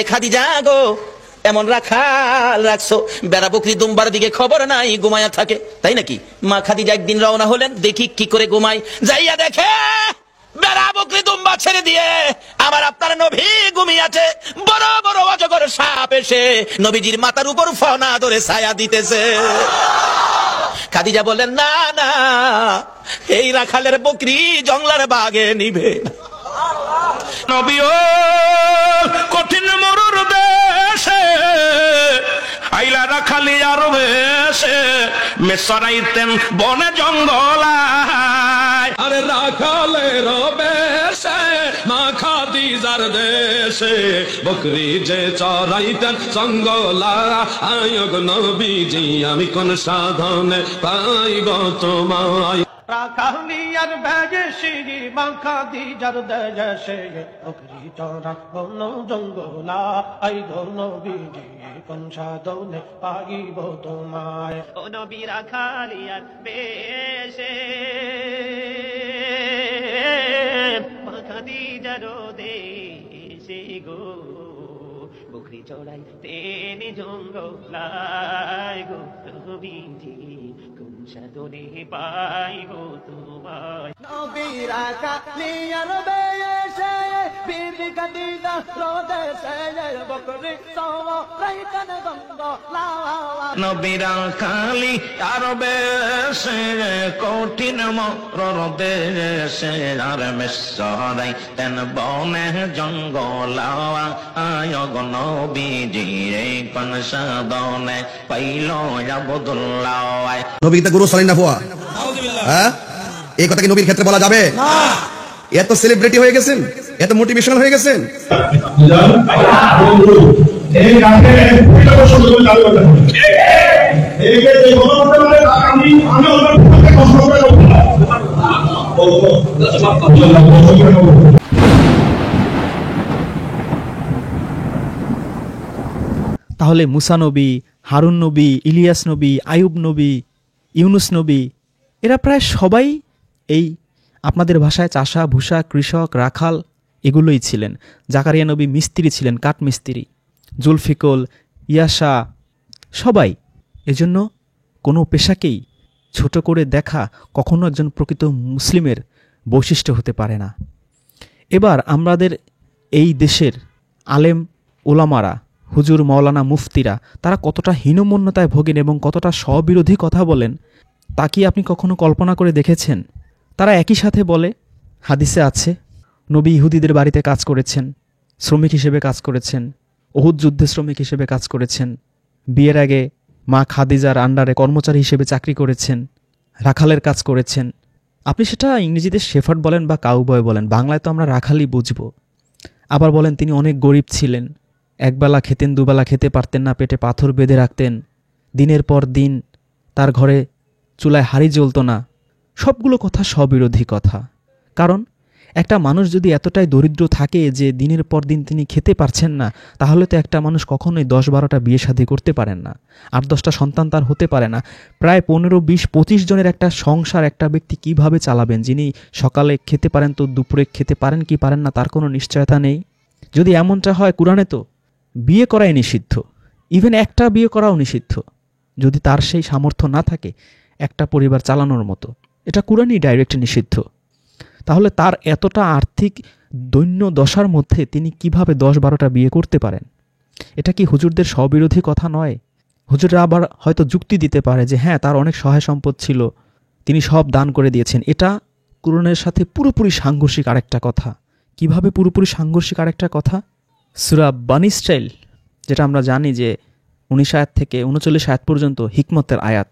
খাদিজা গো, এমন রাখাল রাখছো বেড়া বকরি দুম্বার দিকে খবর নাই, ঘুমায়া থাকে, তাই নাকি? মা খাদিজা একদিন রওনা হলেন, দেখি কি করে ঘুমাই, যাইয়া দেখে বেড়া বকরি দুম্বা ছেড়ে দিয়ে আমার আপনার নবী ঘুমিয়েছে। বড় বড় অজগর সাপ এসে নবীজির মাথার উপর ফনা ধরে ছায়া দিতেছে। খাদিজা বললেন, না না, এই রাখালের বকরি জংলার বাগে নিবে। নবীও কঠিন মরুর দেশে আইলা রাখালি আর বেশে মেসরাইতেন বনে জঙ্গলায়। আরে রাখালের বেশে মা খাদিজার দেশে বকরি যে চরাইতেন জঙ্গলায়। আয়োগ নবীজি আমি কোন সাধনে পাইব তোমায়। রাখালিয়ার বেশে মা খাদিজার দেশে বকরি চরা বন জঙ্গলা। আই গো নবীজি কোন সাধনে পাইব তোমায়। ও নবী রাখালিয়ার বেশে মা খাদিজার দেশে গো বকরি চড়াই তেনে জঙ্গলায় গো নবীজি কোন সাধনে পাইব তোমায়। নবী রাখালিয়ার বেশে বিবি খাদিজা দেশে বকরি চরাইতেন জঙ্গলা। নবী রাখালি আর বেশে কঠিন মরুর দেশে আর মেসরাইতেন বনে জঙ্গলায়। আয়োগ নবীজি কোন সাধনে পাইল আব্দুল্লাহ। নবী তা গুরু সালিন না পোয়া, হ্যাঁ? এই কথা কি নবীর ক্ষেত্রে বলা যাবে? এত সেলিব্রিটি হয়ে গেছেন, এত মোটিভেশনাল হয়ে গেছেন। তাহলে মুসা নবী, হারুন নবী, ইলিয়াস নবী, আয়ুব নবী, ইউনুস নবী, এরা প্রায় সবাই এই আপনাদের ভাষায় চাষা, ভুষা, কৃষক, রাখাল এগুলোই ছিলেন। জাকারিয়া নবী মিস্ত্রি ছিলেন, কাঠ মিস্ত্রি। জুলফিকল, ইয়াসা, সবাই। এজন্য কোনো পেশাকেই ছোট করে দেখা কখনো একজন প্রকৃত মুসলিমের বৈশিষ্ট্য হতে পারে না। এবার আমাদের এই দেশের আলেম ওলামারা, হুজুর, মাওলানা, মুফতিরা, তারা কতটা হীনমন্যতায় ভোগেন এবং কতটা স্ববিরোধী কথা বলেন তা কি আপনি কখনো কল্পনা করে দেখেছেন? তারা একই সাথে বলে, হাদিসে আছে, নবী ইহুদিদের বাড়িতে কাজ করেছেন, শ্রমিক হিসেবে কাজ করেছেন, উহুদ যুদ্ধে শ্রমিক হিসেবে কাজ করেছেন, বিয়ের আগে মা খাদিজার আন্ডারে কর্মচারী হিসেবে চাকরি করেছেন, রাখালের কাজ করেছেন। আপনি সেটা ইংরেজিতে শেফার্ড বলেন বা কাউবয় বলেন, বাংলায় তো আমরা রাখালই বুঝব। আবার বলেন তিনি অনেক গরিব ছিলেন, একবেলা খেতেন, দুবেলা খেতে পারতেন না, পেটে পাথর বেঁধে রাখতেন, দিনের পর দিন তার ঘরে চুলায় হাঁড়ি জ্বলত না। সবগুলো কথা স্ববিরোধী কথা। কারণ একটা মানুষ যদি এতটাই দরিদ্র থাকে যে দিনের পর দিন তিনি খেতে পারছেন না, তাহলে তো একটা মানুষ কখনোই 10-12টা বিয়ে শাদী করতে পারেন না, 8-10টা সন্তান তার হতে পারে না। প্রায় 15-20-25 জনের একটা সংসার একটা ব্যক্তি কিভাবে চালাবেন? যিনি সকালে খেতে পারেন তো দুপুরে খেতে পারেন কি পারেন না তার কোনো নিশ্চয়তা নেই। যদি এমনটা হয়, কোরআনে তো বিয়ে করাই নিষিদ্ধ, ইভেন একটা বিয়ে করাও নিষিদ্ধ, যদি তার সেই সামর্থ্য না থাকে একটা পরিবার চালানোর মতো। এটা কোরআনই ডাইরেক্ট নিষিদ্ধ। তাহলে তার এতটা আর্থিক দৈন্য দশার মধ্যে তিনি কিভাবে 10-12টা বিয়ে করতে পারেন? এটা কি হুজুরদের স্ববিরোধী কথা নয়? হুজুররা আবার হয়তো যুক্তি দিতে পারে যে হ্যাঁ, তার অনেক সহায় সম্পদ ছিল, তিনি সব দান করে দিয়েছেন। এটা কোরআনের সাথে পুরোপুরি সাংঘর্ষিক আরেকটা কথা। কিভাবে পুরোপুরি সাংঘর্ষিক আরেকটা কথা? সূরা বানী ইসরাঈল, যেটা আমরা জানি যে 19 আয়াত থেকে 39 আয়াত পর্যন্ত হিকমতের আয়াত,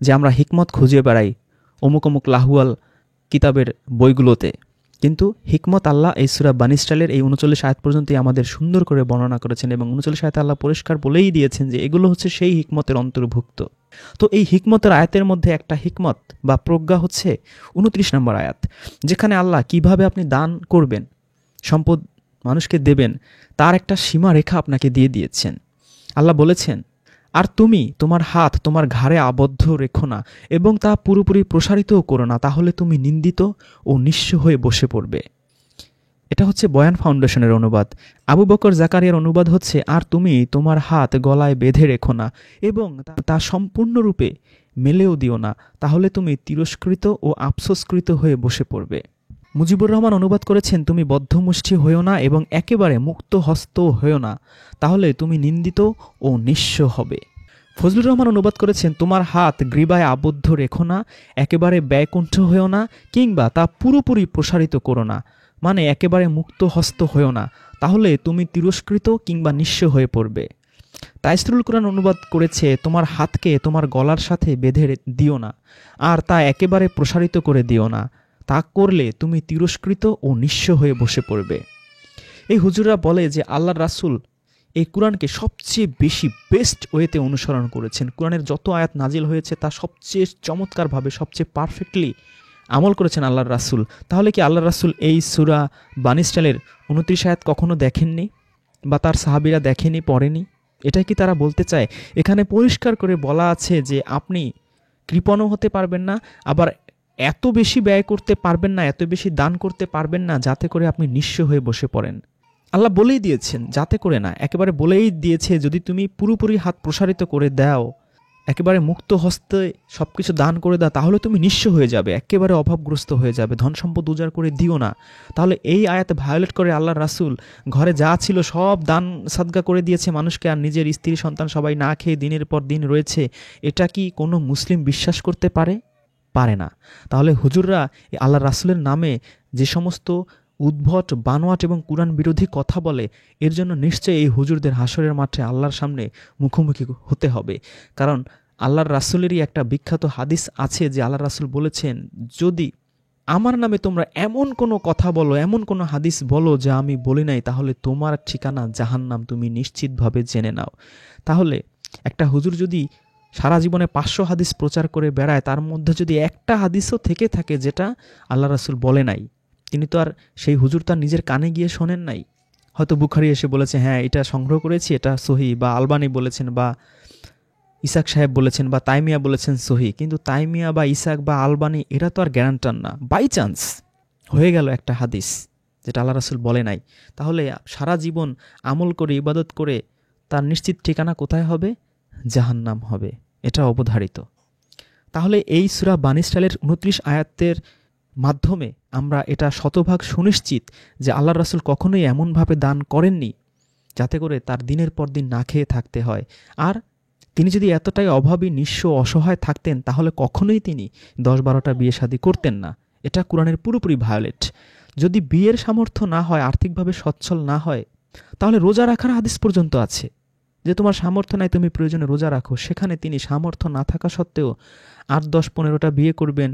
যে আমরা হিকমত খুঁজে বেড়াই অমুক অমুক লাহুয়াল কিতাবের বইগুলোতে, কিন্তু হিকমত আল্লাহ এই সূরা বানী ইসরাঈলের এই 39 আয়াত পর্যন্তই আমাদের সুন্দর করে বর্ণনা করেছেন এবং 39 আয়াতে আল্লাহ পরিষ্কার বলেই দিয়েছেন যে এগুলো হচ্ছে সেই হিকমতের অন্তর্ভুক্ত। তো এই হিকমতের আয়াতের মধ্যে একটা হিকমত বা প্রজ্ঞা হচ্ছে 29 নম্বর আয়াত, যেখানে আল্লাহ কিভাবে আপনি দান করবেন, সম্পদ মানুষকে দেবেন, তার একটা সীমারেখা আপনাকে দিয়ে দিয়েছেন। আল্লাহ বলেছেন, আর তুমি তোমার হাত তোমার ঘাড়ে আবদ্ধ রেখো না এবং তা পুরোপুরি প্রসারিতও করো না, তাহলে তুমি নিন্দিত ও নিঃস্ব হয়ে বসে পড়বে। এটা হচ্ছে বয়ান ফাউন্ডেশনের অনুবাদ। আবু বকর জাকারিয়ার অনুবাদ হচ্ছে, আর তুমি তোমার হাত গলায় বেঁধে রেখো না এবং তা সম্পূর্ণরূপে মেলেও দিও না, তাহলে তুমি তিরস্কৃত ও আফসোসকৃত হয়ে বসে পড়বে। মুজিবুর রহমান অনুবাদ করেছেন, তুমি বদ্ধমুষ্টি হয়েও না এবং একেবারে মুক্ত হস্ত হয়েও না, তাহলে তুমি নিন্দিত ও নিঃস্ব হবে। ফজলুর রহমান অনুবাদ করেছেন, তোমার হাত গ্রীবায় আবদ্ধ রেখো না, একেবারে ব্যয়কুণ্ঠ হয়েও না, কিংবা তা পুরোপুরি প্রসারিত করো না, মানে একেবারে মুক্ত হস্ত হয়েও না, তাহলে তুমি তিরস্কৃত কিংবা নিঃস্ব হয়ে পড়বে। তাইসরুল কোরআন অনুবাদ করেছে, তোমার হাতকে তোমার গলার সাথে বেঁধে দিও না, আর তা একেবারে প্রসারিত করে দিও না, তা করলে তুমি তিরস্কৃত ও নিঃস্ব হয়ে বসে পড়বে। এই হুজুররা বলে যে আল্লাহর রাসূল এই কোরআনকে সবচেয়ে বেশি বেস্ট ওয়েতে অনুসরণ করেছেন। কোরআনের যত আয়াত নাজিল হয়েছে তা সবচেয়ে চমৎকারভাবে, সবচেয়ে পারফেক্টলি আমল করেছেন আল্লাহর রাসূল। তাহলে কি আল্লাহর রাসূল এই সূরা বানী ইসরাঈলের 29 আয়াত কখনো দেখেননি, বা তার সাহাবীরা দেখেনি, পড়েনি? এটাই কি তারা বলতে চায়? এখানে পরিষ্কার করে বলা আছে যে আপনি কৃপণও হতে পারবেন না, আবার এত বেশি ব্যয় করতে পারবেন না, এত বেশি দান করতে পারবেন না যাতে করে আপনি নিঃস্ব হয়ে বসে পড়েন। আল্লাহ বলেই দিয়েছেন, যাতে করে না, একেবারে বলেই দিয়েছে, যদি তুমি পুরোপুরি হাত প্রসারিত করে দাও, একেবারে মুক্ত হস্তে সবকিছু দান করে দাও, তাহলে তুমি নিঃস্ব হয়ে যাবে, একেবারে অভাবগ্রস্ত হয়ে যাবে, ধন সম্পদ উজাড় করে দিও না। তাহলে এই আয়াতে ভায়োলেট করে আল্লাহর রাসূল ঘরে যা ছিল সব দান সাদকা করে দিয়েছে মানুষকে, আর নিজের স্ত্রী সন্তান সবাই না খেয়ে দিনের পর দিন রয়েছে। এটা কি কোনো মুসলিম বিশ্বাস করতে পারে? পারে না। তাহলে হুজুররা আল্লাহর রাসূলের নামে যে সমস্ত উদ্ভট, বানোয়াট এবং কুরআন বিরোধী কথা বলে, এর জন্য নিশ্চয়ই এই হুজুরদের হাসরের মাঠে আল্লাহর সামনে মুখোমুখি হতে হবে। কারণ আল্লাহর রাসূলেরই একটা বিখ্যাত হাদিস আছে যে আল্লাহর রাসূল বলেছেন, যদি আমার নামে তোমরা এমন কোনো কথা বলো, এমন কোনো হাদিস বলো যা আমি বলি নাই, তাহলে তোমার ঠিকানা জাহান্নাম, তুমি নিশ্চিতভাবে জেনে নাও। তাহলে একটা হুজুর যদি সারা জীবনে 500 হাদিস প্রচার করে বেড়ায়, তার মধ্যে যদি একটা হাদিসও থেকে থাকে যেটা আল্লাহ রাসূল বলে নাই, তিনি তো আর সেই হুজুর তার নিজের কানে গিয়ে শোনেন নাই। হয়তো বুখারী এসে বলেছে, হ্যাঁ এটা সংগ্রহ করেছি, এটা সহি, বা আলবানি বলেছেন, বা ইসাক সাহেব বলেছেন, বা তাইমিয়া বলেছেন সহি, কিন্তু তাইমিয়া বা ইসাক বা আলবানি এরা তো আর গ্যারান্টার না। বাই চান্স হয়ে গেল একটা হাদিস যেটা আল্লাহ রাসূল বলে নাই, তাহলে সারা জীবন আমল করে ইবাদত করে তার নিশ্চিত ঠিকানা কোথায় হবে? জাহান্নাম হবে, এটা অবধারিত। তাহলে এই সূরা বানী ইসরাঈলের 29 আয়াতের মাধ্যমে আমরা এটা শতভাগ সুনিশ্চিত যে আল্লাহর রাসূল কখনোই এমনভাবে দান করেননি যাতে করে তার দিনের পর দিন না খেয়ে থাকতে হয়। আর তিনি যদি এতটাই অভাবী, নিঃস্ব, অসহায় থাকতেন, তাহলে কখনোই তিনি 10-12টা বিয়ে শাদী করতেন না। এটা কোরআনের পুরোপুরি ভায়োলেট। যদি বিয়ের সামর্থ্য না হয়, আর্থিকভাবে সচ্ছল না হয়, তাহলে রোজা রাখার হাদিস পর্যন্ত আছে যে তোমার সামর্থ্য নাই, তুমি প্রয়োজনে রোজা রাখো। সেখানে তিনি সামর্থ্য না থাকা সত্ত্বেও 8, 10, 15টা বিয়ে করবেন,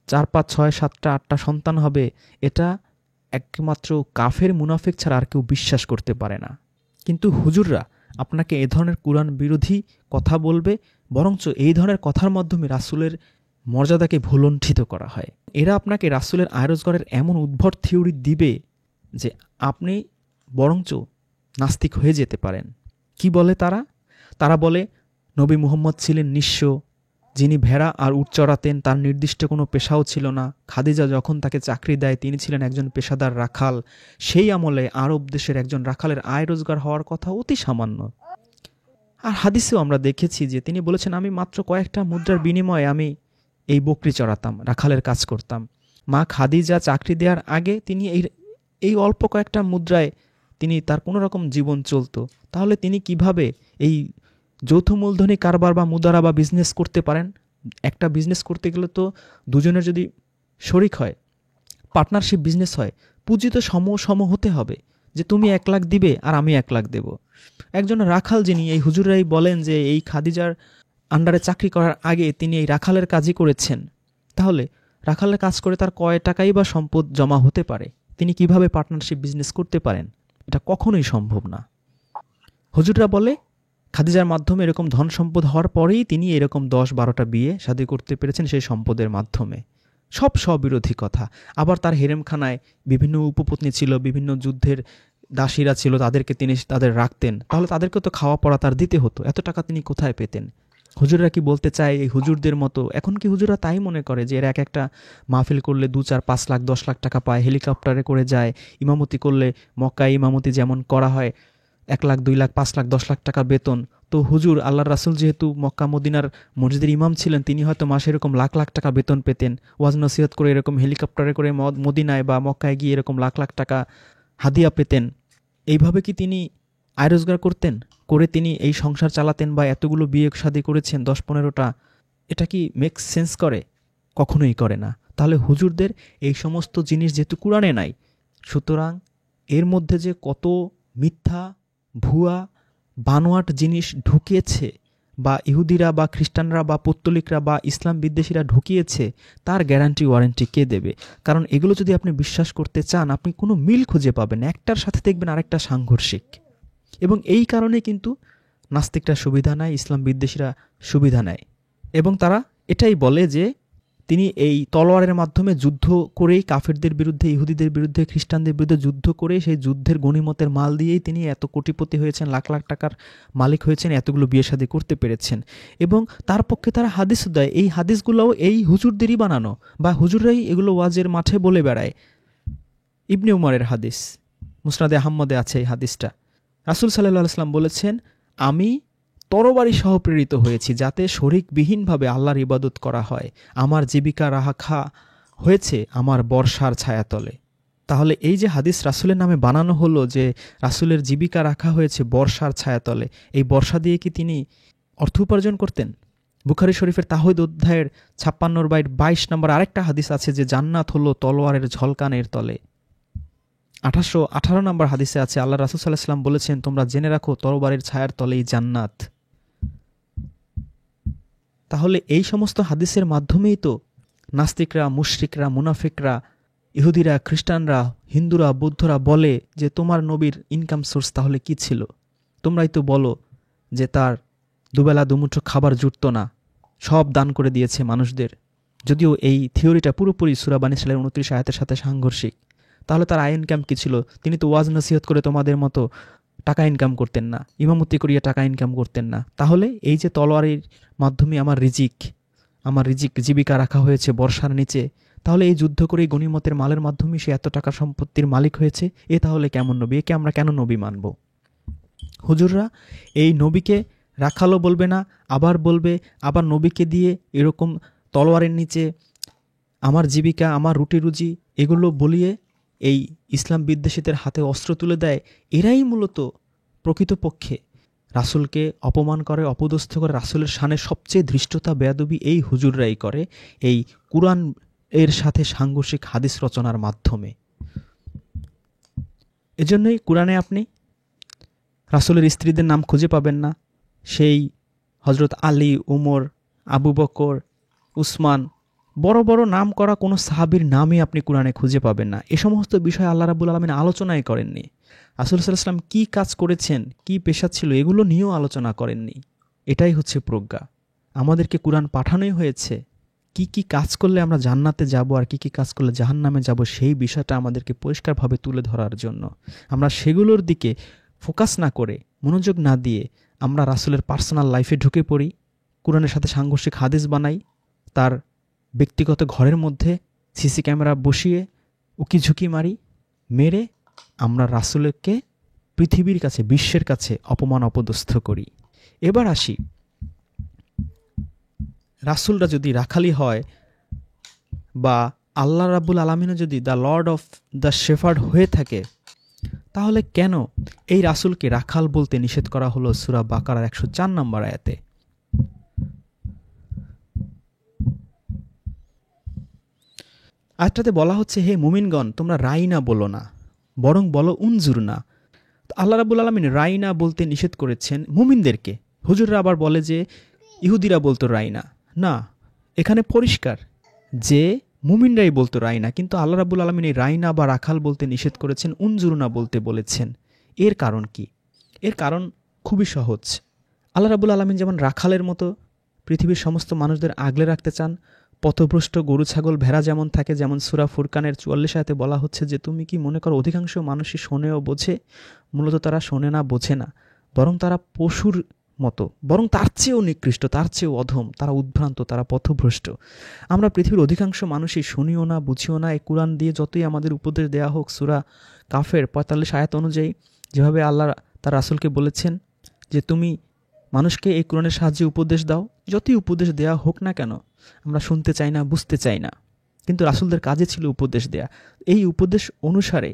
4, 5, 6, 7টা 8টা সন্তান হবে। এটা একমাত্র কাফের, মুনাফিক ছাড়া আর কেউ বিশ্বাস করতে পারে না। কিন্তু হুজুররা আপনাকে এই ধরনের কুরআন বিরোধী কথা বলবে, বরঞ্চ এই ধরনের কথার মাধ্যমে রাসূলের মর্যাদাকে ভুলণ্ঠিত করা হয়। এরা আপনাকে রাসূলের আয় রোজগারের এমন উদ্ভট থিওরি দিবে যে আপনি বরঞ্চ নাস্তিক হয়ে যেতে পারেন। কি বলে তারা? তারা বলে নবী মুহাম্মদ ছিলেন নিঃস্ব, যিনি ভেড়া আর উট চড়াতেন, তার নির্দিষ্ট কোনো পেশাও ছিল না। খাদিজা যখন তাকে চাকরি দেয় তিনি ছিলেন একজন পেশাদার রাখাল। সেই আমলে আরব দেশের একজন রাখালের আয় রোজগার হওয়ার কথা অতি সামান্য। আর হাদিসেও আমরা দেখেছি যে তিনি বলেছেন, আমি মাত্র কয়েকটা মুদ্রার বিনিময়ে আমি এই বকরি চড়াতাম, রাখালের কাজ করতাম। মা খাদিজা চাকরি দেওয়ার আগে তিনি এই অল্প কয়েকটা মুদ্রায় তিনি তার কোনো রকম জীবন চলতো। তাহলে তিনি কিভাবে এই যৌথ মূলধনী কারবার বা মুদারা বা বিজনেস করতে পারেন? একটা বিজনেস করতে গেলে তো দুজনের যদি শরিক হয়, পার্টনারশিপ বিজনেস হয়, পুঁজি তো সম হতে হবে, যে তুমি 1 লাখ দিবে আর আমি 1 লাখ দেব। একজন রাখাল যিনি, এই হুজুরাই বলেন যে এই খাদিজার আন্ডারে চাকরি করার আগে তিনি এই রাখালের কাজই করেছেন। তাহলে রাখালের কাজ করে তার কয় টাকাই বা সম্পদ জমা হতে পারে? তিনি কিভাবে পার্টনারশিপ বিজনেস করতে পারেন? এটা কখনোই সম্ভব না। হুজুররা বলে খাদিজার মাধ্যমে এরকম ধন সম্পদ হওয়ার পরেই তিনি এরকম 10-12টা বিয়ে শাদী করতে পেরেছেন সেই সম্পদের মাধ্যমে। সব স্ববিরোধী কথা। আবার তার হেরেমখানায় বিভিন্ন উপপত্নী ছিল, বিভিন্ন যুদ্ধের দাসীরা ছিল, তাদেরকে তিনি তাদের রাখতেন। তাহলে তাদেরকে তো খাওয়া পড়া তার দিতে হতো। এত টাকা তিনি কোথায় পেতেন? হুজুররা কি বলতে চায় এই হুজুরদের মতো? এখন কি হুজুররা তাই মনে করে যে এরা এক একটা মাহফিল করলে 2, 4, 5 লাখ 10 লাখ টাকা পায়, হেলিকপ্টারে করে যায়, ইমামতি করলে মক্কায় ইমামতি যেমন করা হয় 1 লাখ 2 লাখ 5 লাখ 10 লাখ টাকা বেতন, তো হুজুর আল্লাহর রাসূল যেহেতু মক্কা মদিনার মসজিদের ইমাম ছিলেন, তিনি হয়তো মাসে এরকম লাখ লাখ টাকা বেতন পেতেন, ওয়াজ নসিহত করে এরকম হেলিকপ্টারে করে মদিনায় বা মক্কায় গিয়ে এরকম লাখ লাখ টাকা হাদিয়া পেতেন। এইভাবে কি তিনি আয় রোজগার করতেন, করে তিনি এই সংসার চালাতেন বা এতগুলো বিয়ে শাদী করেছেন 10-15টা? এটা কি মেক সেন্স করে? কখনোই করে না। তাহলে হুজুরদের এই সমস্ত জিনিস যেহেতু কোরআনে নাই, সুতরাং এর মধ্যে যে কত মিথ্যা, ভুয়া, বানোয়াট জিনিস ঢুকিয়েছে বা ইহুদিরা বা খ্রিস্টানরা বা পৌত্তলিকরা বা ইসলাম বিদ্বেষীরা ঢুকিয়েছে, তার গ্যারান্টি ওয়ারেন্টি কে দেবে? কারণ এগুলো যদি আপনি বিশ্বাস করতে চান, আপনি কোনো মিল খুঁজে পাবেন, একটার সাথে দেখবেন আরেকটা সাংঘর্ষিক। এবং এই কারণে কিন্তু নাস্তিকরা সুবিধা নেয়, ইসলাম বিদ্বেষীরা সুবিধা নেয়, এবং তারা এটাই বলে যে তিনি এই তলোয়ারের মাধ্যমে যুদ্ধ করেই কাফেরদের বিরুদ্ধে, ইহুদিদের বিরুদ্ধে, খ্রিস্টানদের বিরুদ্ধে যুদ্ধ করে সেই যুদ্ধের গনিমতের মাল দিয়েই তিনি এত কোটিপতি হয়েছেন, লাখ লাখ টাকার মালিক হয়েছেন, এতগুলো বিয়ে শাদী করতে পেরেছেন। এবং তার পক্ষে তারা হাদিস দেয়, এই হাদিসগুলোও এই হুজুরদেরই বানানো, বা হুজুররাই এগুলো ওয়াজের মাঠে বলে বেড়ায়। ইবনে উমরের হাদিস, মুসনাদে আহমদে আছে এই হাদিসটা। রাসূল সাল্লাল্লাহু আলাইহি ওয়াসাল্লাম বলেছেন, আমি তরবারি সহ প্রেরিত হয়েছি যাতে শরিকবিহীনভাবে আল্লাহর ইবাদত করা হয়। আমার জীবিকা রাখা হয়েছে আমার বর্ষার ছায়াতলে। তাহলে এই যে হাদিস রাসূলের নামে বানানো হলো যে রাসূলের জীবিকা রাখা হয়েছে বর্ষার ছায়াতলে, এই বর্ষা দিয়ে কি তিনি অর্থ উপার্জন করতেন? বুখারী শরীফের তাওহীদ অধ্যায়ের 56/22 নম্বর আরেকটা হাদিস আছে যে জান্নাত হলো তলোয়ারের ঝলকানের তলে। 818 নম্বর হাদিসে আছে আল্লাহ রাসূল সাল্লাল্লাহু আলাইহি ওয়াসাল্লাম বলেছেন, তোমরা জেনে রাখো তরবারির ছায়ার তলেই জান্নাত। তাহলে এই সমস্ত হাদিসের মাধ্যমেই তো নাস্তিকরা, মুশরিকরা, মুনাফিকরা, ইহুদিরা, খ্রিস্টানরা, হিন্দুরা, বৌদ্ধরা বলে যে তোমার নবীর ইনকাম সোর্স তাহলে কি ছিল? তোমরাই তো বলো যে তার দুবেলা দুমুঠো খাবার জুটত না, সব দান করে দিয়েছে মানুষদের। যদিও এই থিওরিটা পুরোপুরি সূরা বানী ইসরাঈলের 29 আয়াতের সাথে সাংঘর্ষিক। তাহলে তার আয় ইনকাম কি ছিল? তিনি তো ওয়াজ নসিহত করে তোমাদের মতো টাকা ইনকাম করতেন না, ইমামতি করিয়া টাকা ইনকাম করতেন না। তাহলে এই যে তলোয়ারের মাধ্যমে আমার রিজিক জীবিকা রাখা হয়েছে বর্ষার নিচে, তাহলে এই যুদ্ধ করে গনিমতের মালের মাধ্যমে সে এত টাকা সম্পত্তির মালিক হয়েছে, এ তাহলে কেমন নবী? একে আমরা কেন নবী মানব? হুজুররা এই নবীকে রাখালও বলবে না, আবার বলবে, আবার নবীকে দিয়ে এরকম তলোয়ারের নিচে আমার জীবিকা, আমার রুটি রুজি এগুলো বলিয়ে এই ইসলাম বিদ্বেষীদের হাতে অস্ত্র তুলে দেয়। এরাই মূলত প্রকৃতপক্ষে রাসূলকে অপমান করে, অপদস্থ করে। রাসূলের শানে সবচেয়ে ধৃষ্টতা, বেয়াদবি এই হুজুররাই করে, এই কুরআন এর সাথে সাংঘর্ষিক হাদিস রচনার মাধ্যমে। এজন্যই কুরআনে আপনি রাসূলের স্ত্রীদের নাম খুঁজে পাবেন না। সেই হযরত আলী, উমর, আবু বকর, উসমান, বড় বড় নাম করা কোনো সাহাবীর নামই আপনি কুরআনে খুঁজে পাবেন না। এ সমস্ত বিষয় আল্লাহ রাব্বুল আলামিন আলোচনাই করেননি। রাসূল সাল্লাল্লাহু আলাইহি ওয়াসাল্লাম কী কাজ করেছেন, কী পেশা ছিল, এগুলো নিয়েও আলোচনা করেননি। এটাই হচ্ছে প্রজ্ঞা। আমাদেরকে কুরআন পাঠানোই হয়েছে কি কি কাজ করলে আমরা জান্নাতে যাব আর কি কি কাজ করলে জাহান্নামে যাব, সেই বিষয়টা আমাদেরকে পরিষ্কারভাবে তুলে ধরার জন্য। আমরা সেগুলোর দিকে ফোকাস না করে, মনোযোগ না দিয়ে আমরা রাসূলের পার্সোনাল লাইফে ঢুকে পড়ি, কুরআনের সাথে সাংঘর্ষিক হাদিস বানাই, তার ব্যক্তিগত ঘরের মধ্যে সিসি ক্যামেরা বসিয়ে উকি ঝুঁকি মারি, মেরে আমরা রাসূলকে পৃথিবীর কাছে, বিশ্বের কাছে অপমান অপদস্থ করি। এবার আসি, রাসূলরা যদি রাখালি হয় বা আল্লাহ রাব্বুল আলামিনও যদি the Lord of the shepherd হয়ে থাকে, তাহলে কেন এই রাসূলকে রাখাল বলতে নিষেধ করা হলো সূরা বাকারার 104 নম্বর আয়াতে? আয়াতটাতে বলা হচ্ছে, হে মুমিনগণ, তোমরা রাইনা বলো না, বরং বলো উনজুর না। আল্লাহ রাব্বুল আলামিন রাইনা বলতে নিষেধ করেছেন মুমিনদেরকে। হুজুররা আবার বলে যে ইহুদিরা বলতো রাইনা। না, এখানে পরিষ্কার যে মুমিনরাই বলতো রাইনা, কিন্তু আল্লাহ রাব্বুল আলামিন এই রাইনা বা রাখাল বলতে নিষেধ করেছেন, উনজুরনা বলতে বলেছেন। এর কারণ কি? এর কারণ খুবই সহজ। আল্লাহ রাব্বুল আলামিন যেমন রাখালের মতো পৃথিবীর সমস্ত মানুষদের আগলে রাখতে চান, পথভ্রষ্ট গরু ছাগল ভেড়া যেমন থাকে, যেমন সূরা ফুরকানের 44 আয়াতে বলা হচ্ছে যে তুমি কি মনে করো অধিকাংশ মানুষই শোনে ও বোঝে? মূলত তারা শোনে না, বোঝে না, বরং তারা পশুর মতো, বরং তার চেয়েও নিকৃষ্ট, তার চেয়েও অধম। তারা উদ্ভ্রান্ত, তারা পথভ্রষ্ট। আমরা পৃথিবীর অধিকাংশ মানুষই শুনিও না, বুঝিও না। এই কোরআন দিয়ে যতই আমাদের উপদেশ দেয়া হোক, সূরা কাফের 45 আয়াত অনুযায়ী যেভাবে আল্লাহ তার রাসূলকে বলেছেন যে তুমি মানুষকে এই কোরআনের সাহায্যে উপদেশ দাও, যতই উপদেশ দেয়া হোক না কেন আমরা শুনতে চাই না, বুঝতে চাই না। কিন্তু রাসূলদের কাজে ছিল উপদেশ দেয়া। এই উপদেশ অনুসারে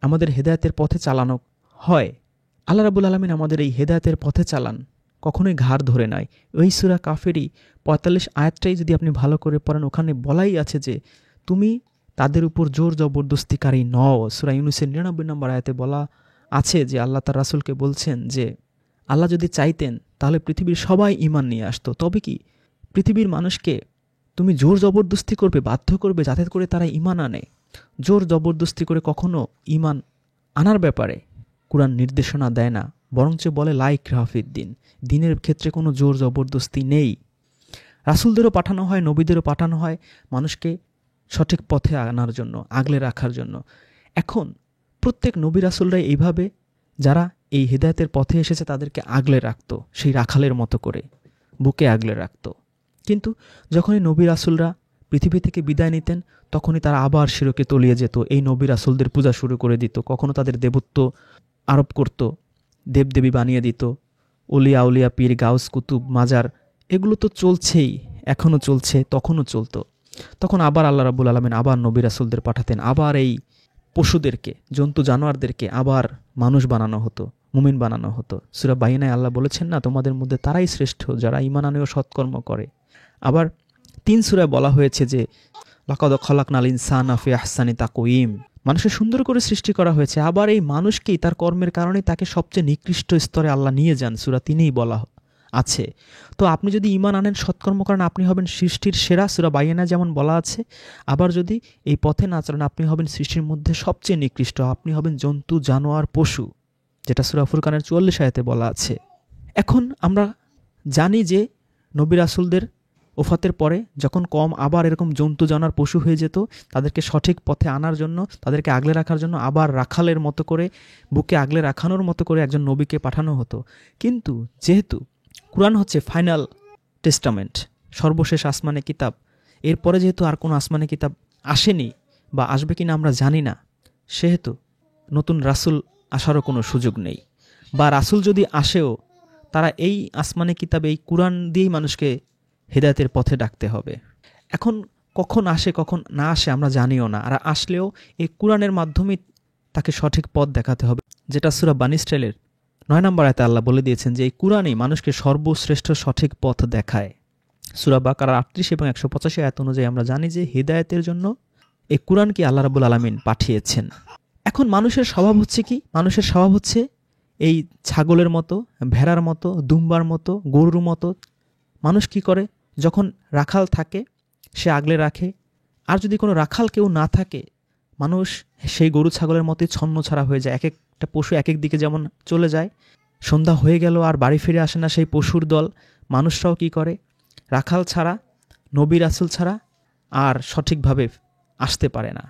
আমাদের হেদায়েতের পথে চালানো হয়। আল্লাহ রাব্বুল আলামিন আমাদের এই হেদায়েতের পথে চালান, কখনোই ঘাড় ধরে নয়। ওই সূরা কাফেরই 45 আয়াতটাই যদি আপনি ভালো করে পড়েন, ওখানে বলাই আছে যে তুমি তাদের উপর জোর জবরদস্তিকারী নও। সূরা ইউনূসের 99 নম্বর আয়াতে বলা আছে যে আল্লাহ তার রাসূলকে বলছেন যে আল্লাহ যদি চাইতেন তাহলে পৃথিবীর সবাই ঈমান নিয়ে আসতো। তবে কি পৃথিবীর মানুষকে তুমি জোর জবরদস্তি করবে, বাধ্য করবে যাতে করে তারা ঈমান আনে? জোর জবরদস্তি করে কখনো ঈমান আনার ব্যাপারে কুরআন নির্দেশনা দেয় না, বরঞ্চ বলে লা ইকরাহা ফিদ্দিন, দ্বীনের ক্ষেত্রে কোনো জোর জবরদস্তি নেই। রাসূলদেরও পাঠানো হয়, নবীদেরও পাঠানো হয় মানুষকে সঠিক পথে আনার জন্য, আগলে রাখার জন্য। এখন প্রত্যেক নবী রাসূলরাই এইভাবে যারা এই হিদায়াতের পথে এসেছে তাদেরকে আগলে রাখতো, সেই রাখালের মতো করে বুকে আগলে রাখতো। কিন্তু যখনই নবী রাসূলরা পৃথিবী থেকে বিদায় নিতেন তখনই তারা আবার শিরকে তলিয়ে যেত, এই নবী রাসূলদের পূজা শুরু করে দিত, কখনো তাদের দেবত্ব আরোপ করত, দেবদেবী বানিয়ে দিত। ওলিয়া উলিয়া, পীর, গাউস, কুতুব, মাজার এগুলো তো চলছেই, এখনও চলছে, তখনও চলতো। তখন আবার আল্লাহ রাব্বুল আলামিন আবার নবী রাসূলদের পাঠাতেন, আবার এই পশুদেরকে, জন্তু জানোয়ারদেরকে আবার মানুষ বানানো হতো, মুমিন বানানো হতো। সূরা বাইনায় আল্লাহ বলেছেন না, তোমাদের মধ্যে তারাই শ্রেষ্ঠ যারা ঈমান আনে ও সৎকর্ম করে। আবার 3 সূরায় বলা হয়েছে যে লাকাদ খালাকনাল ইনসানা ফি আহসানি তাকওয়িম, মানুষকে সুন্দর করে সৃষ্টি করা হয়েছে। আবার এই মানুষকেই তার কর্মের কারণে তাকে সবচেয়ে নিকৃষ্ট স্তরে আল্লাহ নিয়ে যান, সূরা 3-এই বলা আছে। তো আপনি যদি ঈমান আনেন, সৎকর্ম করেন, আপনি হবেন সৃষ্টির সেরা, সূরা বাইনা যেমন বলা আছে। আবার যদি এই পথে না চলেন, আপনি হবেন সৃষ্টির মধ্যে সবচেয়ে নিকৃষ্ট, আপনি হবেন জন্তু জানোয়ার পশু, যেটা সূরা ফুরকানের 44 আয়াতে বলা আছে। এখন আমরা জানি যে নবী রাসূলদের ওফাতের পরে যখন কম আবার এরকম জন্তু জানোয়ার পশু হয়ে যেত, তাদেরকে সঠিক পথে আনার জন্য, তাদেরকে আগলে রাখার জন্য আবার রাখালের মতো করে, বুকে আগলে রাখানোর মতো করে একজন নবীকে পাঠানো হতো। কিন্তু যেহেতু কুরআন হচ্ছে ফাইনাল টেস্টামেন্ট, সর্বশেষ আসমানে কিতাব, এরপরে যেহেতু আর কোনো আসমানে কিতাব আসেনি বা আসবে কিনা আমরা জানি না, সেহেতু নতুন রাসূল আসারও কোনো সুযোগ নেই। বা রাসূল যদি আসেও, তারা এই আসমানে কিতাবে এই কুরআন দিয়েই মানুষকে হেদায়েতের পথে ডাকতে হবে। এখন কখন আসে কখন না আসে আমরা জানিও না, আর আসলেও এই কুরআনের মাধ্যমেই তাকে সঠিক পথ দেখাতে হবে, যেটা সূরা বানী ইসরাঈলের 9 নম্বর আয়াতে আল্লাহ বলে দিয়েছেন যে এই কুরআনই মানুষকে সর্বশ্রেষ্ঠ সঠিক পথ দেখায়। সূরা বাকারার 38 এবং 185 আয়াত অনুযায়ী আমরা জানি যে হিদায়াতের জন্য এই কুরআনকে আল্লাহ রাব্বুল আলামিন পাঠিয়েছেন। এখন মানুষের স্বভাব হচ্ছে কি? মানুষের স্বভাব হচ্ছে এই ছাগলের মতো, ভেড়ার মতো, দুম্বার মতো, গরুর মতো। মানুষ কি করে? যখন রাখাল থাকে সে আগলে রাখে, আর যদি কোনো রাখাল কেউ না থাকে মানুষ সেই গরু ছাগলের মতোই ছন্ন ছাড়া হয়ে যায়। এক একটা পশু এক এক দিকে যেমন চলে যায়, সন্ধ্যা হয়ে গেল আর বাড়ি ফিরে আসে না সেই পশুর দল, মানুষরাও কি করে? রাখাল ছাড়া, নবী রাসূল ছাড়া আর সঠিকভাবে আসতে পারে না।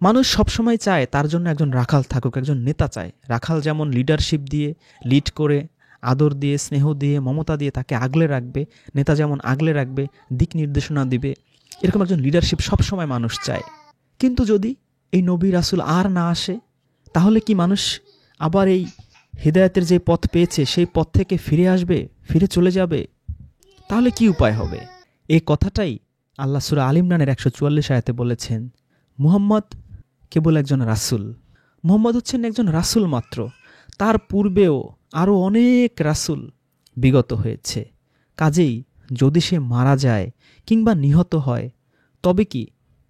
মানুষ সবসময় চায় তার জন্য একজন রাখাল থাকুক, একজন নেতা চায়। রাখাল যেমন লিডারশিপ দিয়ে, লিড করে, আদর দিয়ে, স্নেহ দিয়ে, মমতা দিয়ে তাকে আগলে রাখবে, নেতা যেমন আগলে রাখবে, দিক নির্দেশনা দিবে, এরকম একজন লিডারশিপ সবসময় মানুষ চায়। কিন্তু যদি এই নবী রাসূল আর না আসে, তাহলে কি মানুষ আবার এই হিদায়াতের যে পথ পেয়েছে সেই পথ থেকে ফিরে আসবে, ফিরে চলে যাবে? তাহলে কি উপায় হবে? এই কথাটাই আল্লাহ সূরা আল ইমরানের 144 আয়াতে বলেছেন, মুহাম্মদ কেবল একজন রাসূল। মুহাম্মদ হচ্ছেন একজন রাসূল মাত্র, তার পূর্বেও আরও অনেক রাসূল বিগত হয়েছে। কাজেই যদি সে মারা যায় কিংবা নিহত হয়, তবে কি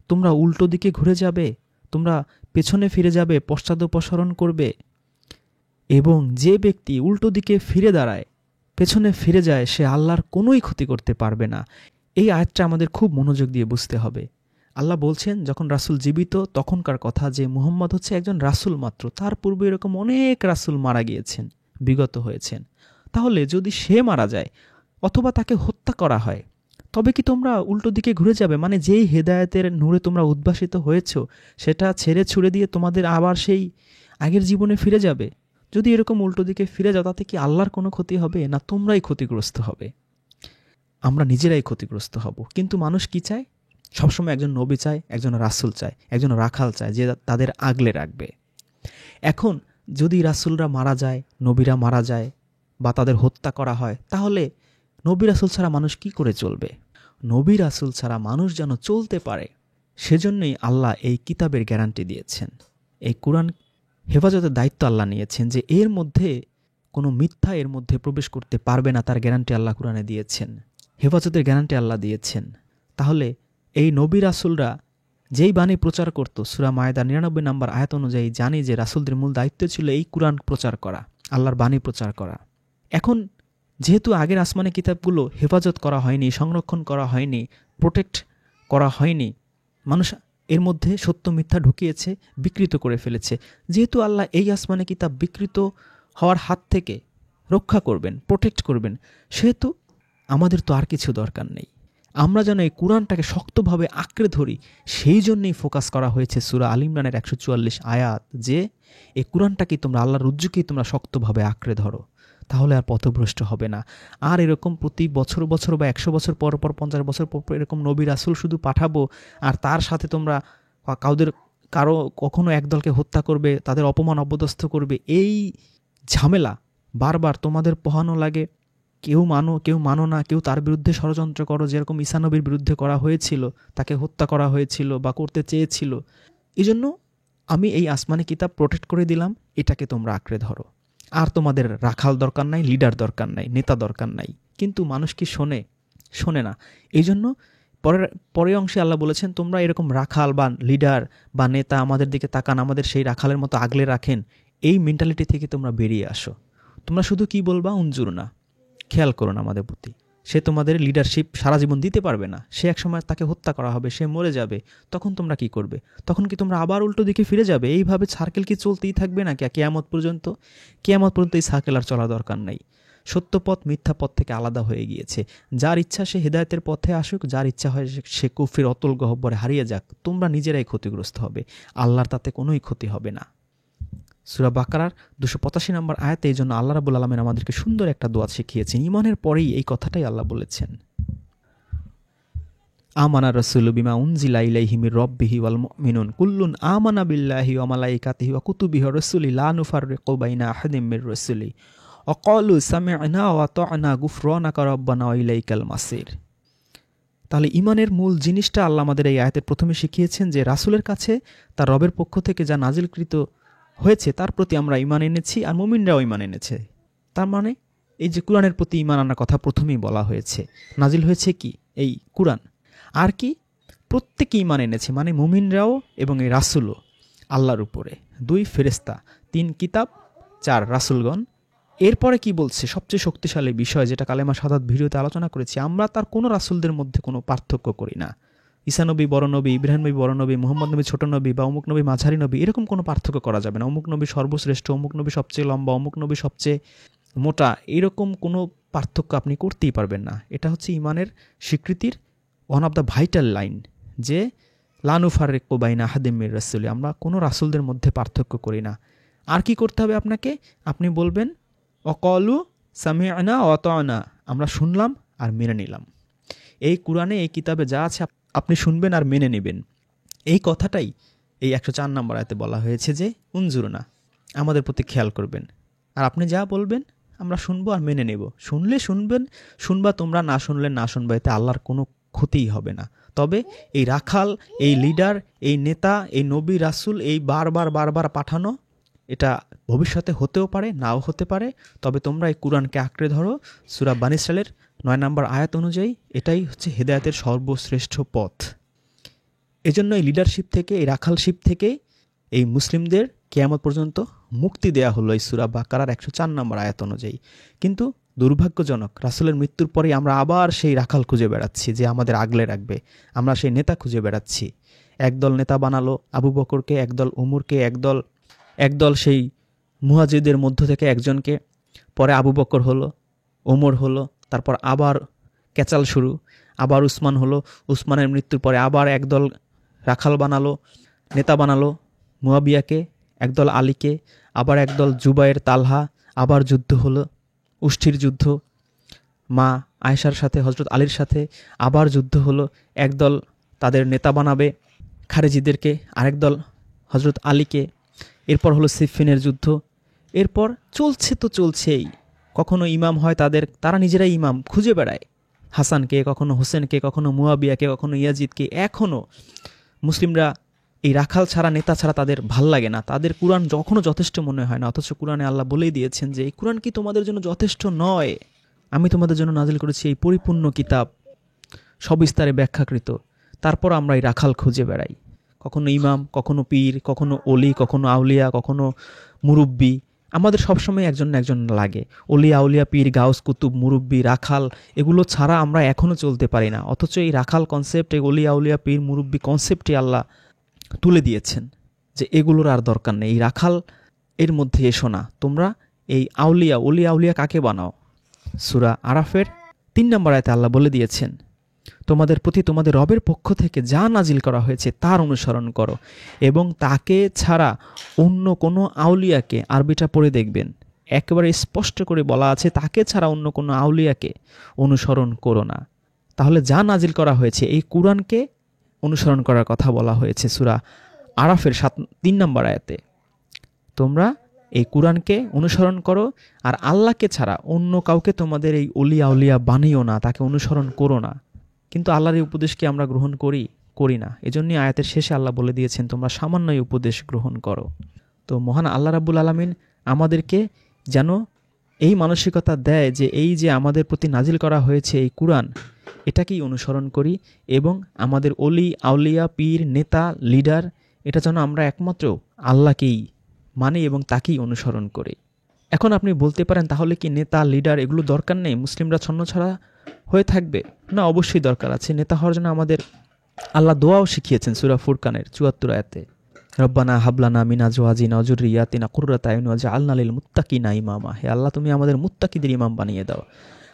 তোমরা উল্টো দিকে ঘুরে যাবে? তোমরা পেছনে ফিরে যাবে, পশ্চাদপসরণ করবে? এবং যে ব্যক্তি উল্টো দিকে ফিরে দাঁড়ায়, পেছনে ফিরে যায়, সে আল্লাহর কোনোই ক্ষতি করতে পারবে না। এই আয়াতটা আমাদের খুব মনোযোগ দিয়ে বুঝতে হবে। আল্লাহ বলছেন যখন রাসূল জীবিত তখনকার কথা, যে মুহাম্মদ হচ্ছে একজন রাসূল মাত্র, তার পূর্বে এরকম অনেক রাসূল মারা গিয়েছেন, বিগত হয়েছেন। তাহলে যদি সে মারা যায় অথবা তাকে হত্যা করা হয়, তবে কি তোমরা উল্টো দিকে ঘুরে যাবে? মানে যেই হেদায়েতের নূরে তোমরা উদ্ভাসিত হয়েছ সেটা ছেড়ে ছুড়ে দিয়ে তোমাদের আবার সেই আগের জীবনে ফিরে যাবে? যদি এরকম উল্টো দিকে ফিরে যাও তাতে কি আল্লাহর কোনো ক্ষতি হবে? না তোমরাই ক্ষতিগ্রস্ত হবে, আমরা নিজেরাই ক্ষতিগ্রস্ত হব। কিন্তু মানুষ কি চায়? সবসময় একজন নবী চায়, একজন রাসূল চায়, একজন রাখাল চায় যে তাদের আগলে রাখবে। এখন যদি রাসূলরা মারা যায়, নবীরা মারা যায় বা তাদের হত্যা করা হয়, তাহলে নবী রাসূল ছাড়া মানুষ কি করে চলবে? নবী রাসূল ছাড়া মানুষ যেন চলতে পারে, সেজন্যই আল্লাহ এই কিতাবের গ্যারান্টি দিয়েছেন। এই কুরআন হেফাজতের দায়িত্ব আল্লাহ নিয়েছেন যে এর মধ্যে কোনো মিথ্যা এর মধ্যে প্রবেশ করতে পারবে না, তার গ্যারান্টি আল্লাহ কুরআনে দিয়েছেন, হেফাজতের গ্যারান্টি আল্লাহ দিয়েছেন। তাহলে এই নবী রাসূলরা যেই বাণী প্রচার করত, সূরা মায়েদা 99 নম্বর আয়াত অনুযায়ী জানি যে রাসূলদের মূল দায়িত্ব ছিল এই কুরআন প্রচার করা, আল্লাহর বাণী প্রচার করা। এখন যেহেতু আগের আসমানি কিতাবগুলো হেফাজত করা হয়নি, সংরক্ষণ করা হয়নি, প্রোটেক্ট করা হয়নি, মানুষ এর মধ্যে সত্য মিথ্যা ঢুকিয়েছে, বিকৃত করে ফেলেছে। যেহেতু আল্লাহ এই আসমানি কিতাব বিকৃত হওয়ার হাত থেকে রক্ষা করবেন, প্রোটেক্ট করবেন, সেহেতু আমাদের তো আর কিছু দরকার নেই। আমরা যেন এই কুরআনটাকে শক্তভাবে আঁকড়ে ধরি, সেই জন্যই ফোকাস করা হয়েছে সূরা আল ইমরানের 144 আয়াত, যে এই কুরআনটাকে তোমরা আল্লাহর রজ্জুকেই তোমরা শক্তভাবে আঁকড়ে ধরো, তাহলে আর পথভ্রষ্ট হবে না। আর এরকম প্রতি বছর বছর বা 100 বছর পর পর, 50 বছর পর পর এরকম নবী রাসূল শুধু পাঠাবো, আর তার সাথে তোমরা কারো কখনো একদলকে হত্যা করবে, তাদের অপমান অপদস্থ করবে, এই ঝামেলা বারবার তোমাদের পোহানো লাগে। কেউ মানো না, কেউ তার বিরুদ্ধে ষড়যন্ত্র করো, যেরকম ঈসা নবীর বিরুদ্ধে করা হয়েছিল, তাকে হত্যা করা হয়েছিল বা করতে চেয়েছিল। এই জন্য আমি এই আসমানি কিতাব প্রোটেক্ট করে দিলাম, এটাকে তোমরা আঁকড়ে ধরো। আর তোমাদের রাখাল দরকার নাই, লিডার দরকার নাই, নেতা দরকার নাই। কিন্তু মানুষ কি শোনে না। এই জন্য পরের অংশে আল্লাহ বলেছেন, তোমরা এরকম রাখাল বা লিডার বা নেতা আমাদের দিকে তাকান, আমাদের সেই রাখালের মতো আগলে রাখেন, এই মেন্টালিটি থেকে তোমরা বেরিয়ে আসো। তোমরা শুধু কি বলবা? উনজুর না, খেয়াল করো না আমাদের প্রতি। সে তোমাদের লিডারশিপ সারা জীবন দিতে পারবে না, সে একসময় তাকে হত্যা করা হবে, সে মরে যাবে, তখন তোমরা কি করবে? তখন কি তোমরা আবার উল্টো দিকে ফিরে যাবে? এইভাবে সার্কেল কি চলতেই থাকবে না কিয়ামত পর্যন্ত? কিয়ামত পর্যন্ত এই সার্কেল আর চলা দরকার নাই। সত্য পথ মিথ্যা পথ থেকে আলাদা হয়ে গিয়েছে। যার ইচ্ছা সে হেদায়েতের পথে আসুক, যার ইচ্ছা হয় সে কুফরির অতল গহ্বরে হারিয়ে যাক। তোমরা নিজেরাই ক্ষতিগ্রস্ত হবে, আল্লাহর তাতে কোনোই ক্ষতি হবে না। সূরা বাকারার 285 নম্বর আয়াতে এই জন্য আল্লাহ রাব্বুল আলামিন আমাদেরকে সুন্দর একটা দোয়া শিখিয়েছেন। ঈমানের পরেই এই কথাটাই আল্লাহ বলেছেন, আমানা রাসূলু বিমা উনজিলা ইলাইহি মির রাব্বিহি ওয়াল মুমিনুন কুল্লুন আমানা বিল্লাহি ওয়া মালাইকাতিহি ওয়া কুতুবিহি ওয়া রাসূলি লা নুফাররিকু বাইনা আহাদিম মির রাসূলি ওয়া ক্বালু সামি'না ওয়া আতা'না গুফরানাকা রাব্বানা ওয়া ইলাইকাল মাসির। তাহলে ঈমানের মূল জিনিসটা আল্লাহ আমাদের এই আয়াতের প্রথমে শিখিয়েছেন যে রাসূলের কাছে তার রবের পক্ষ থেকে যা নাজিলকৃত হয়েছে তার প্রতি আমরা ঈমান এনেছি, আর মুমিনরাও ঈমান এনেছে। তার মানে এই যে কুরআনের প্রতি ঈমান আনার কথা প্রথমেই বলা হয়েছে, নাজিল হয়েছে কি? এই কুরআন। আর কি? প্রত্যেকে ঈমান এনেছে, মানে মুমিনরাও এবং এই রাসূলও আল্লাহর উপরে। 2 ফেরেশতা, 3 কিতাব, 4 রাসূলগণ। এরপরে কি বলছে? সবচেয়ে শক্তিশালী বিষয়, যেটা কালেমা শাহাদাত ভিডিওতে আলোচনা করেছি, আমরা তার কোনো রাসূলদের মধ্যে কোনো পার্থক্য করি না। ঈসা নবী বড় নবী, ইব্রাহিম নবী বড় নবী, মুহাম্মদ নবী ছোট নবী, বা অমুক নবী মাঝারি নবী, এরকম কোনো পার্থক্য করা যাবে না। অমুক নবী সর্বশ্রেষ্ঠ, অমুক নবী সবচেয়ে লম্বা, অমুক নবী সবচেয়ে মোটা, এরকম কোনো পার্থক্য আপনি করতেই পারবেন না। এটা হচ্ছে ঈমানের স্বীকৃতির one of the vital line, যে লা নুফাররিকু বাইনা আহাদিম মির রাসূলি, আমরা কোনো রাসূলদের মধ্যে পার্থক্য করি না। আর কি করতে হবে আপনাকে? আপনি বলবেন ওয়াকালু সামি'না ওয়া আতা'না, আমরা শুনলাম আর মেনে নিলাম। এই কুরআনে এই কিতাবে যা আছে আপনি শুনবেন আর মেনে নেবেন। এই কথাটাই এই 104 নম্বর আয়াতে বলা হয়েছে যে উনজুরনা, আমাদের প্রতি খেয়াল করবেন, আর আপনি যা বলবেন আমরা শুনবো আর মেনে নেব। শুনলে শুনবেন, শুনবা তোমরা, না শুনলে না শুনবা, এতে আল্লাহর কোনো ক্ষতিই হবে না। তবে এই রাখাল, এই লিডার, এই নেতা, এই নবী রাসূল, এই বারবার পাঠানো, এটা ভবিষ্যতে হতেও পারে, নাও হতে পারে। তবে তোমরা এই কুরআনকে আঁকড়ে ধরো। সূরা বানী ইসরাঈলের 9 নম্বর আয়াত অনুযায়ী এটাই হচ্ছে হেদায়েতের সর্বশ্রেষ্ঠ পথ। এজন্য এই লিডারশিপ থেকে, এই রাখালশিপ থেকে এই মুসলিমদের কিয়ামত পর্যন্ত মুক্তি দেয়া হলো এই সূরা বাকারার 104 নম্বর আয়াত অনুযায়ী। কিন্তু দুর্ভাগ্যজনক, রাসূলের মৃত্যুর পরেই আমরা আবার সেই রাখাল খুঁজে বেড়াচ্ছি যে আমাদের আগলে রাখবে। আমরা সেই নেতা খুঁজে বেড়াচ্ছি। একদল নেতা বানালো আবু বকরকে, একদল উমরকে, একদল সেই মুহাজিরদের মধ্য থেকে একজনকে, পরে আবু বকর হলো, ওমর হলো, তারপর আবার ক্যাচাল শুরু, আবার উসমান হলো, উসমানের মৃত্যুর পরে আবার একদল রাখাল বানালো, নেতা বানালো মুয়াবিয়াকে, একদল আলীকে, আবার একদল জুবায়ের, তালহা, আবার যুদ্ধ হলো, উষ্ঠির যুদ্ধ। মা আয়েশার সাথে, হজরত আলীর সাথে আবার যুদ্ধ হলো। একদল তাদের নেতা বানাবে খারেজিদেরকে, আরেক দল হজরত আলীকে। এরপর হলো সিফিনের যুদ্ধ। এরপর চলছে তো চলছেই। কখনো ইমাম হয় তারা নিজেরাই ইমাম খুঁজে বেড়ায়, হাসানকে, কখনো হোসেনকে, কখনো মুয়াবিয়াকে, কখনো ইয়াজিদকে। এখনও মুসলিমরা এই রাখাল ছাড়া, নেতা ছাড়া তাদের ভাল লাগে না। তাদের কোরআন যখনও যথেষ্ট মনে হয় না, অথচ কোরআনে আল্লাহ বলেই দিয়েছেন যে এই কোরআন কি তোমাদের জন্য যথেষ্ট নয়? আমি তোমাদের জন্য নাজিল করেছি এই পরিপূর্ণ কিতাব, সবিস্তারে ব্যাখ্যাকৃত। তারপর আমরা এই রাখাল খুঁজে বেড়াই, কখনো ইমাম, কখনো পীর, কখনো অলি, কখনো আউলিয়া, কখনো মুরব্বি। আমাদের সবসময় একজন না একজন লাগে। অলি, আউলিয়া, পীর, গাউস, কুতুব, মুরব্বি, রাখাল, এগুলো ছাড়া আমরা এখনও চলতে পারি না। অথচ এই রাখাল কনসেপ্ট, এই অলি, আউলিয়া, পীর, মুরব্বি কনসেপ্টে আল্লাহ তুলে দিয়েছেন যে এগুলোর আর দরকার নেই। এই রাখাল এর মধ্যে এসো না, তোমরা এই আউলিয়া, অলি, আউলিয়া কাকে বানাও? সূরা আরাফের 3 নম্বর আয়াতে আল্লাহ বলে দিয়েছেন, তোমাদের প্রতি তোমাদের রবের পক্ষ থেকে যা নাজিল করা হয়েছে তার অনুসরণ করো, এবং তাকে ছাড়া অন্য কোনো আউলিয়াকে, আরবিটা পড়ে দেখবেন, একেবারে স্পষ্ট করে বলা আছে তাকে ছাড়া অন্য কোনো আউলিয়াকে অনুসরণ করো না। তাহলে যা নাজিল করা হয়েছে এই কুরআনকে অনুসরণ করার কথা বলা হয়েছে সূরা আরাফের 3 নম্বর আয়াতে। তোমরা এই কুরআনকে অনুসরণ করো, আর আল্লাহকে ছাড়া অন্য কাউকে তোমাদের এই অলি আউলিয়া বানিও না, তাকে অনুসরণ করো না। কিন্তু আল্লাহর এই উপদেশকে আমরা গ্রহণ করি না। এজন্যই আয়াতের শেষে আল্লাহ বলে দিয়েছেন তোমরা সামান্য উপদেশ গ্রহণ করো। তো মহান আল্লাহ রাব্বুল আলামিন আমাদেরকে যেন এই মানসিকতা দেয় যে এই যে আমাদের প্রতি নাজিল করা হয়েছে এই কুরআন, এটাকেই অনুসরণ করি, এবং আমাদের অলি, আউলিয়া, পীর, নেতা, লিডার, এটা যেন আমরা একমাত্র আল্লাহকেই মানি এবং তাকেই অনুসরণ করি। এখন আপনি বলতে পারেন, তাহলে কি নেতা, লিডার এগুলো দরকার নেই? মুসলিমরা ছন্নছাড়া হয়ে থাকবে? না, অবশ্যই দরকার আছে। নেতা হওয়ার জন্য আমাদের আল্লাহ দোয়াও শিখিয়েছেন সূরা ফুরকানের 74 আয়াতে, রব্বানা হাবলানা মিন আজওয়াজিনা ওয়া যুররিয়াতিনা কুররাতা আয়ুন ওয়াজআলনা লিল মুত্তাকিনা ইমামা। হে আল্লাহ, তুমি আমাদের মুত্তাকিদের ইমাম বানিয়ে দাও।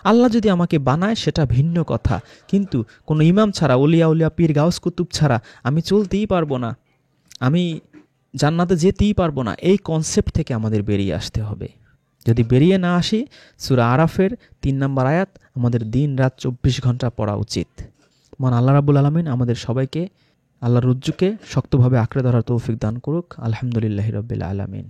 আল্লাহ যদি আমাকে বানায় সেটা ভিন্ন কথা, কিন্তু কোনো ইমাম ছাড়া, ওলিয়া উলিয়া, পীর, গাউস, কুতুব ছাড়া আমি চলতেই পারবো না, আমি জান্নাতে যেতেই পারবো না। এই কনসেপ্ট থেকে আমাদের বেরিয়ে আসতে হবে। যদি বেরিয়ে না আসি, সূরা আরাফের 3 নম্বর আয়াত আমাদের দিন রাত 24 ঘন্টা পড়া উচিত। মহান আল্লাহ রাব্বুল আলামিন আমাদের সবাইকে আল্লাহর রজ্জুকে শক্তভাবে আঁকড়ে ধরার তৌফিক দান করুক। আলহামদুলিল্লাহি রাব্বিল আলামিন।